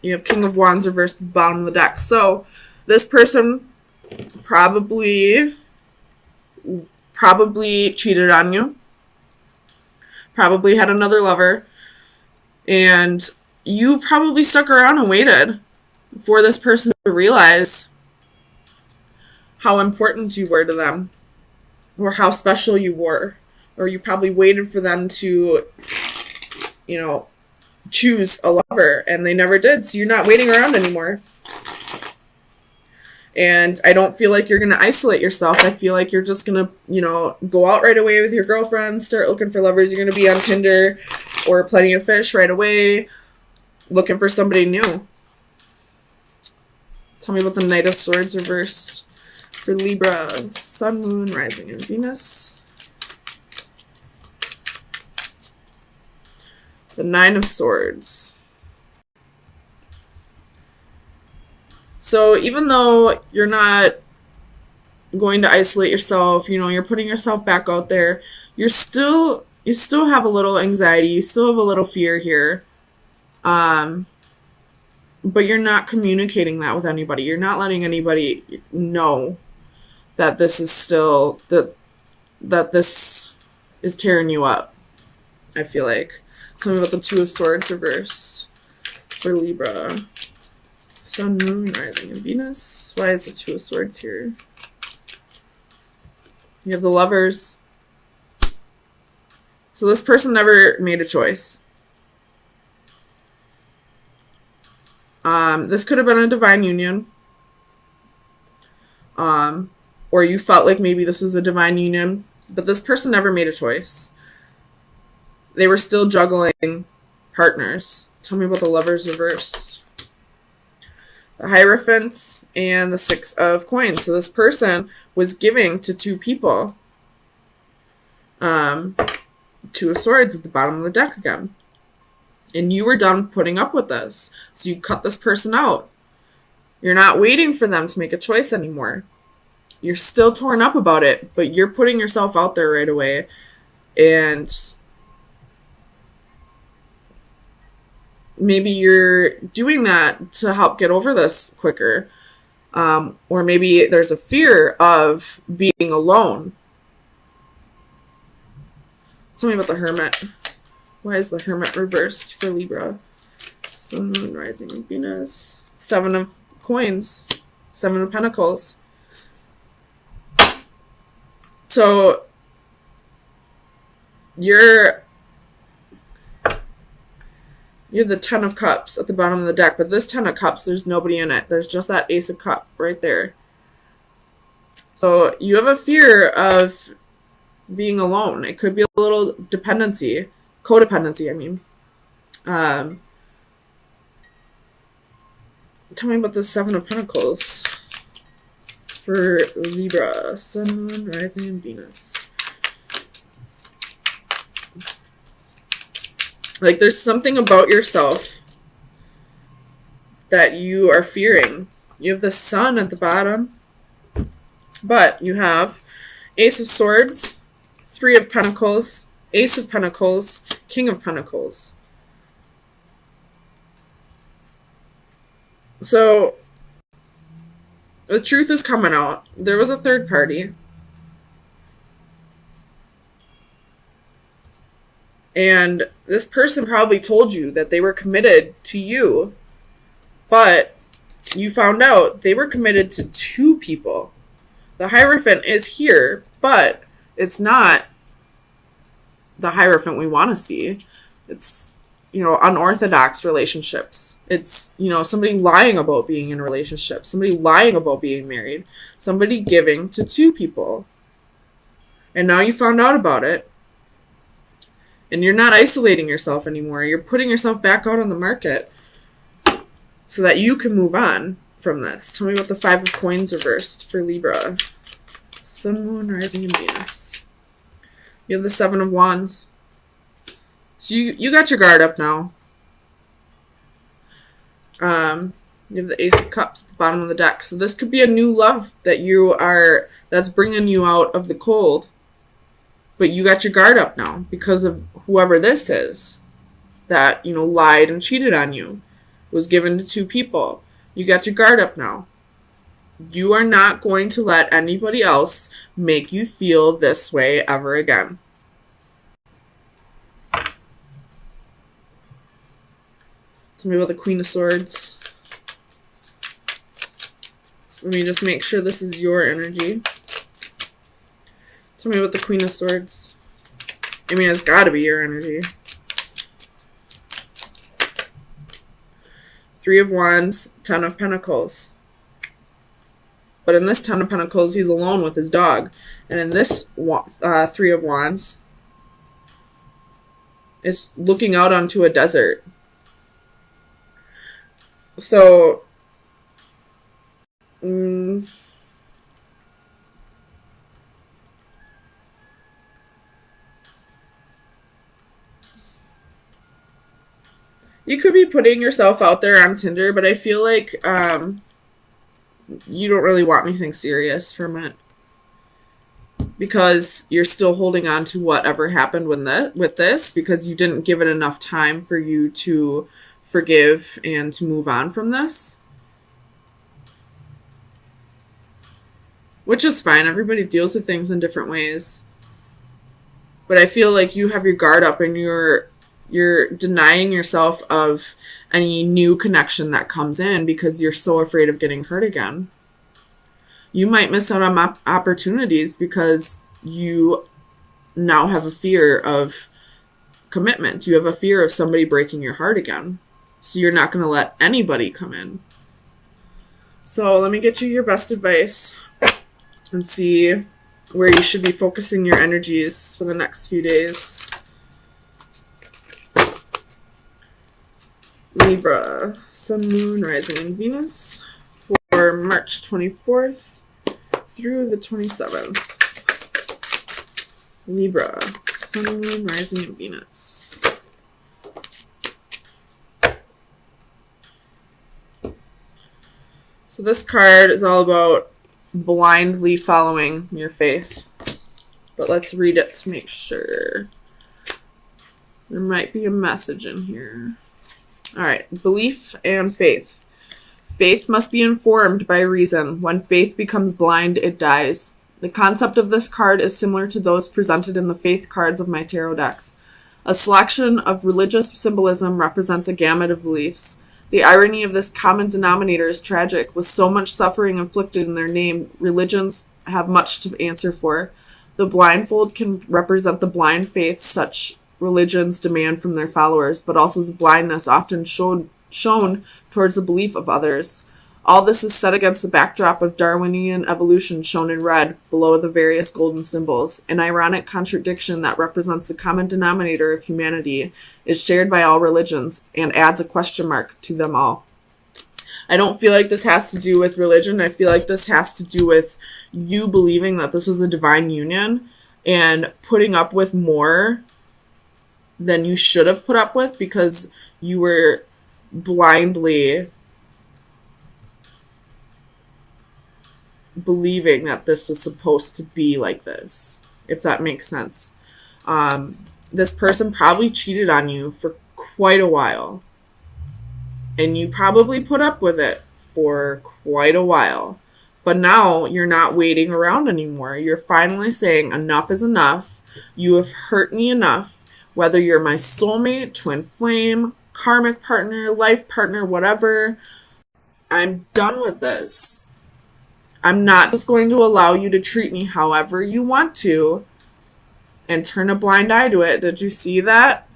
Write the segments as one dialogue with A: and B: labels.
A: You have King of Wands reversed at the bottom of the deck. So this person probably cheated on you, probably had another lover, and you probably stuck around and waited for this person to realize how important you were to them, or how special you were, or you probably waited for them to, choose a lover, and they never did, so you're not waiting around anymore. And I don't feel like you're going to isolate yourself. I feel like you're just going to, go out right away with your girlfriends, start looking for lovers. You're going to be on Tinder or Plenty of Fish right away, looking for somebody new. Tell me about the Knight of Swords reversed for Libra, Sun, Moon, Rising, and Venus. The Nine of Swords. So even though you're not going to isolate yourself, you're putting yourself back out there, you still have a little anxiety, you still have a little fear here. But you're not communicating that with anybody. You're not letting anybody know that this is still that this is tearing you up, I feel like. Tell me about the Two of Swords reversed for Libra. Sun, Moon, Rising, and Venus. Why is the Two of Swords here? You have the Lovers. So this person never made a choice. This could have been a divine union. Or you felt like maybe this was a divine union, but this person never made a choice. They were still juggling partners. Tell me about the Lovers reversed. The Hierophant and the Six of Coins. So this person was giving to two people. Two of Swords at the bottom of the deck again. And you were done putting up with this. So you cut this person out. You're not waiting for them to make a choice anymore. You're still torn up about it, but you're putting yourself out there right away. And maybe you're doing that to help get over this quicker. Or maybe there's a fear of being alone. Tell me about the Hermit. Why is the Hermit reversed for Libra? Sun, Moon, Rising, and Venus. Seven of Coins. Seven of Pentacles. So you have the Ten of Cups at the bottom of the deck, but this Ten of Cups, there's nobody in it. There's just that Ace of Cup right there. So you have a fear of being alone. It could be a little codependency, I mean. Tell me about the Seven of Pentacles for Libra, Sun, Moon, Rising, and Venus. Like, there's something about yourself that you are fearing. You have the Sun at the bottom, but you have Ace of Swords, Three of Pentacles, Ace of Pentacles, King of Pentacles. So the truth is coming out. There was a third party. And this person probably told you that they were committed to you, but you found out they were committed to two people. The Hierophant is here, but it's not the Hierophant we want to see. It's, unorthodox relationships. It's, somebody lying about being in a relationship, somebody lying about being married, somebody giving to two people. And now you found out about it. And you're not isolating yourself anymore. You're putting yourself back out on the market so that you can move on from this. Tell me about the Five of Coins reversed for Libra. Sun, Moon, Rising, and Venus. You have the Seven of Wands. So you got your guard up now. You have the Ace of Cups at the bottom of the deck. So this could be a new love that's bringing you out of the cold. But you got your guard up now because of whoever this is that, lied and cheated on you. was given to two people. You got your guard up now. You are not going to let anybody else make you feel this way ever again. Tell me about the Queen of Swords. Let me just make sure this is your energy. Tell me about the Queen of Swords. I mean, it's got to be your energy. Three of Wands, Ten of Pentacles. But in this Ten of Pentacles, he's alone with his dog. And in this Three of Wands, it's looking out onto a desert. So, you could be putting yourself out there on Tinder, but I feel like you don't really want anything serious from it. Because you're still holding on to whatever happened with this, because you didn't give it enough time for you to forgive and to move on from this. Which is fine. Everybody deals with things in different ways. But I feel like you have your guard up and you're denying yourself of any new connection that comes in because you're so afraid of getting hurt again. You might miss out on opportunities because you now have a fear of commitment. You have a fear of somebody breaking your heart again. So you're not going to let anybody come in. So let me get you your best advice and see where you should be focusing your energies for the next few days. Libra, Sun, Moon, Rising, and Venus for March 24th through the 27th. Libra, Sun, Moon, Rising, and Venus. So this card is all about blindly following your faith. But let's read it to make sure. There might be a message in here. All right, belief and faith. Faith must be informed by reason. When faith becomes blind, it dies. The concept of this card is similar to those presented in the faith cards of my tarot decks. A selection of religious symbolism represents a gamut of beliefs. The irony of this common denominator is tragic. With so much suffering inflicted in their name, religions have much to answer for. The blindfold can represent the blind faith such religions demand from their followers, but also the blindness often shown towards the belief of others. All this is set against the backdrop of Darwinian evolution shown in red below the various golden symbols. An ironic contradiction that represents the common denominator of humanity is shared by all religions and adds a question mark to them all. I don't feel like this has to do with religion. I feel like this has to do with you believing that this was a divine union and putting up with more than you should have put up with because you were blindly believing that this was supposed to be like this, if that makes sense. This person probably cheated on you for quite a while, and you probably put up with it for quite a while, but now you're not waiting around anymore. You're finally saying enough is enough. You have hurt me enough, whether you're my soulmate, twin flame, karmic partner, life partner, whatever. I'm done with this. I'm not just going to allow you to treat me however you want to and turn a blind eye to it. Did you see that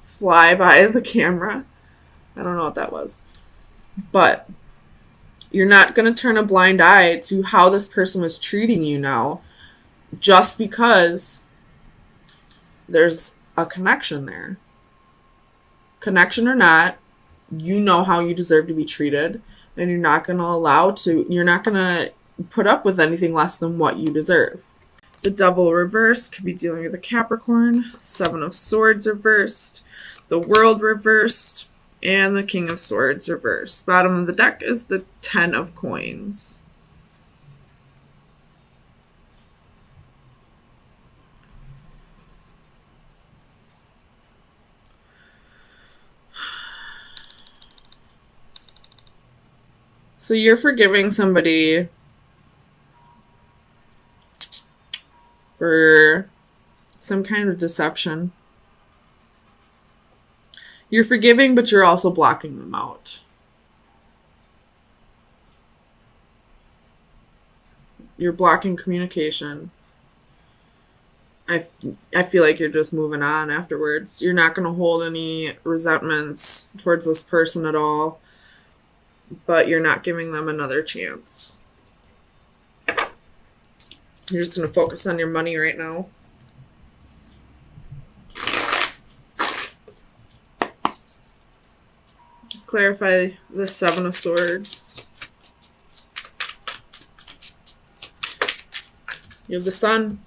A: fly by the camera? I don't know what that was. But you're not going to turn a blind eye to how this person was treating you now just because there's a connection there. Connection or not, you know how you deserve to be treated, and you're not going to put up with anything less than what you deserve. The Devil reversed could be dealing with a Capricorn, Seven of Swords reversed, the World reversed, and the King of Swords reversed. Bottom of the deck is the Ten of Coins. So you're forgiving somebody for some kind of deception. You're forgiving, but you're also blocking them out. You're blocking communication. I feel like you're just moving on afterwards. You're not going to hold any resentments towards this person at all, but you're not giving them another chance. You're just going to focus on your money right now. Clarify the Seven of Swords. You have the Sun.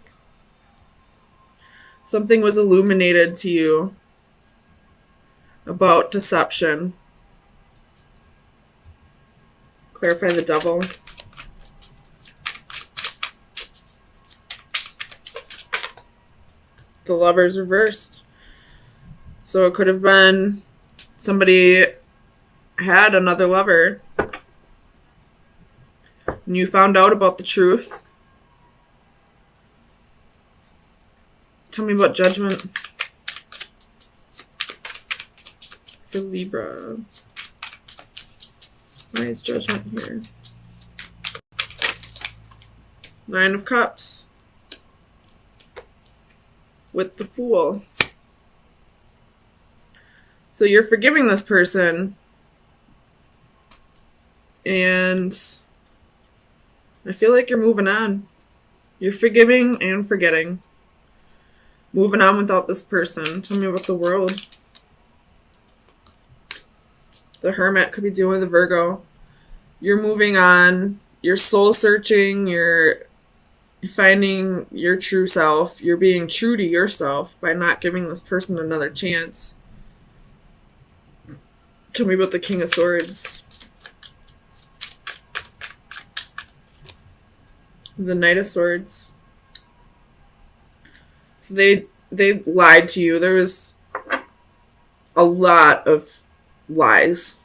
A: Something was illuminated to you about deception. Clarify the Devil. The Lover's reversed. So it could have been somebody had another lover and you found out about the truth. Tell me about Judgment for Libra. Why is Judgment here? Nine of Cups with the Fool. So you're forgiving this person, and I feel like you're moving on. You're forgiving and forgetting. Moving on without this person. Tell me about the World. The Hermit could be dealing with the Virgo. You're moving on. You're soul searching. You're finding your true self. You're being true to yourself by not giving this person another chance. Tell me about the King of Swords. The Knight of Swords. So they lied to you. There was a lot of lies.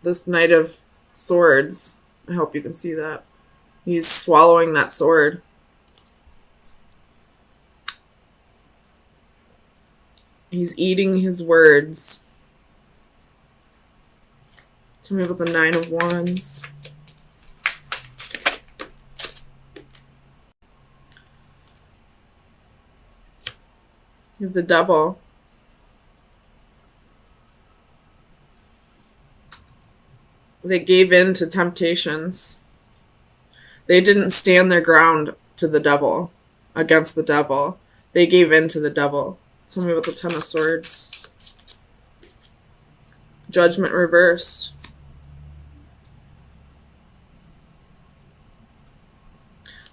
A: This Knight of Swords, I hope you can see that. He's swallowing that sword. He's eating his words. Tell me about the Nine of Wands. You have the Devil. They gave in to temptations. They didn't stand their ground to the devil, against the devil. They gave in to the devil. Tell me about the Ten of Swords. Judgment reversed.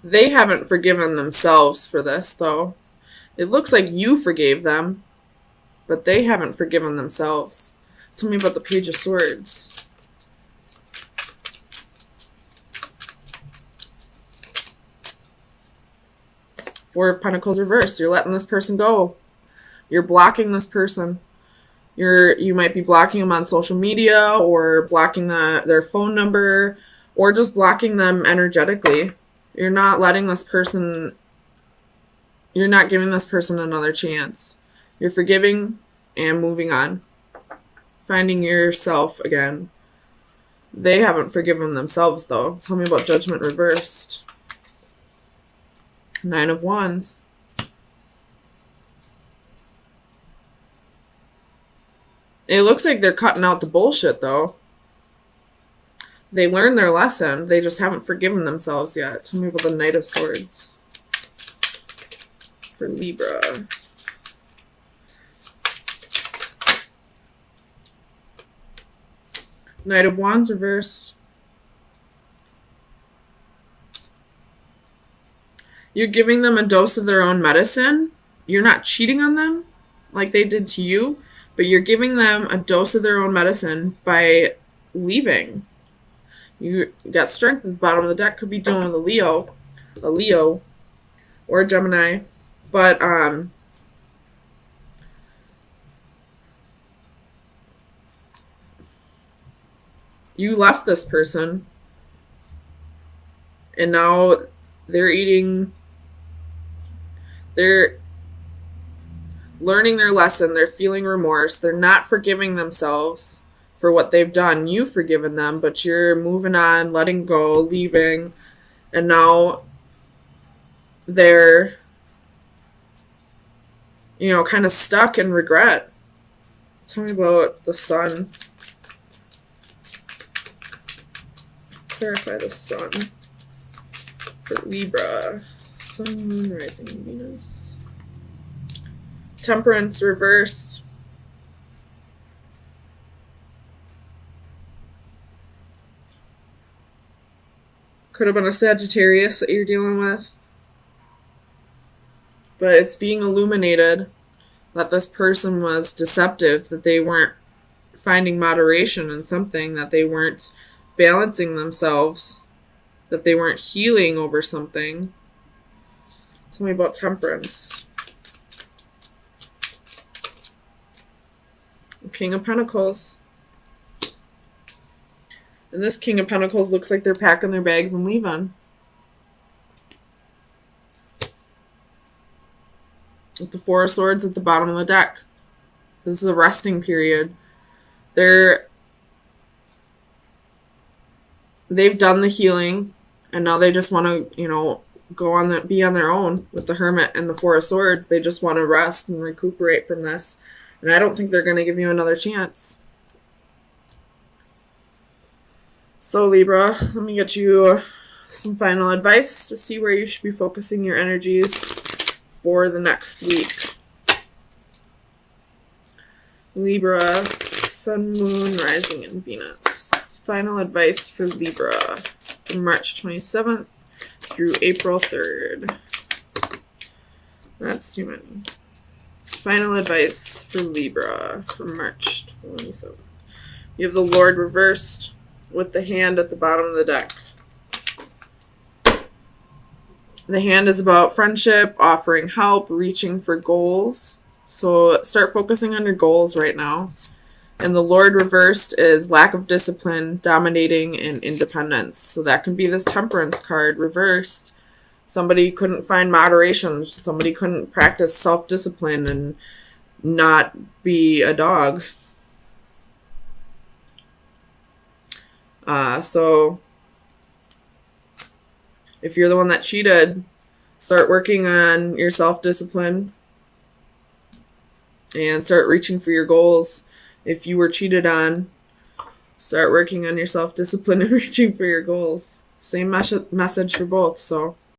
A: They haven't forgiven themselves for this, though. It looks like you forgave them, but they haven't forgiven themselves. Tell me about the Page of Swords. Four of Pentacles reversed. You're letting this person go. You're blocking this person. You might be blocking them on social media, or blocking their phone number, or just blocking them energetically. You're not letting this person, you're not giving this person another chance. You're forgiving and moving on. Finding yourself again. They haven't forgiven themselves, though. Tell me about Judgment reversed. Nine of Wands. It looks like they're cutting out the bullshit, though. They learned their lesson. They just haven't forgiven themselves yet. Tell me about the Knight of Swords for Libra. Knight of Wands reversed. You're giving them a dose of their own medicine. You're not cheating on them like they did to you, but you're giving them a dose of their own medicine by leaving. You got Strength at the bottom of the deck. Could be dealing with a Leo, or a Gemini. But you left this person, and now they're learning their lesson, they're feeling remorse, they're not forgiving themselves for what they've done. You've forgiven them, but you're moving on, letting go, leaving, and now they're, kind of stuck in regret. Tell me about the sun. Clarify the sun for Libra. Sun, moon, rising, Venus. Temperance reversed. Could have been a Sagittarius that you're dealing with. But it's being illuminated that this person was deceptive, that they weren't finding moderation in something, that they weren't balancing themselves, that they weren't healing over something. Tell me about temperance. King of Pentacles. And this King of Pentacles looks like they're packing their bags and leaving. With the Four of Swords at the bottom of the deck. This is a resting period. They've done the healing, and now they just want to, be on their own with the Hermit and the Four of Swords. They just want to rest and recuperate from this. And I don't think they're going to give you another chance. So Libra, let me get you some final advice to see where you should be focusing your energies for the next week. Libra, Sun, Moon, Rising, and Venus. Final advice for Libra from March 27th through April 3rd. That's too many. Final advice for Libra from March 27th. You have the Lord reversed with the hand at the bottom of the deck. The hand is about friendship, offering help, reaching for goals. So start focusing on your goals right now. And the Lord reversed is lack of discipline, dominating, and independence. So that can be this Temperance card reversed. Somebody couldn't find moderation. Somebody couldn't practice self-discipline and not be a dog. So if you're the one that cheated, start working on your self-discipline and start reaching for your goals. If you were cheated on, start working on your self-discipline and reaching for your goals. Same message for both. So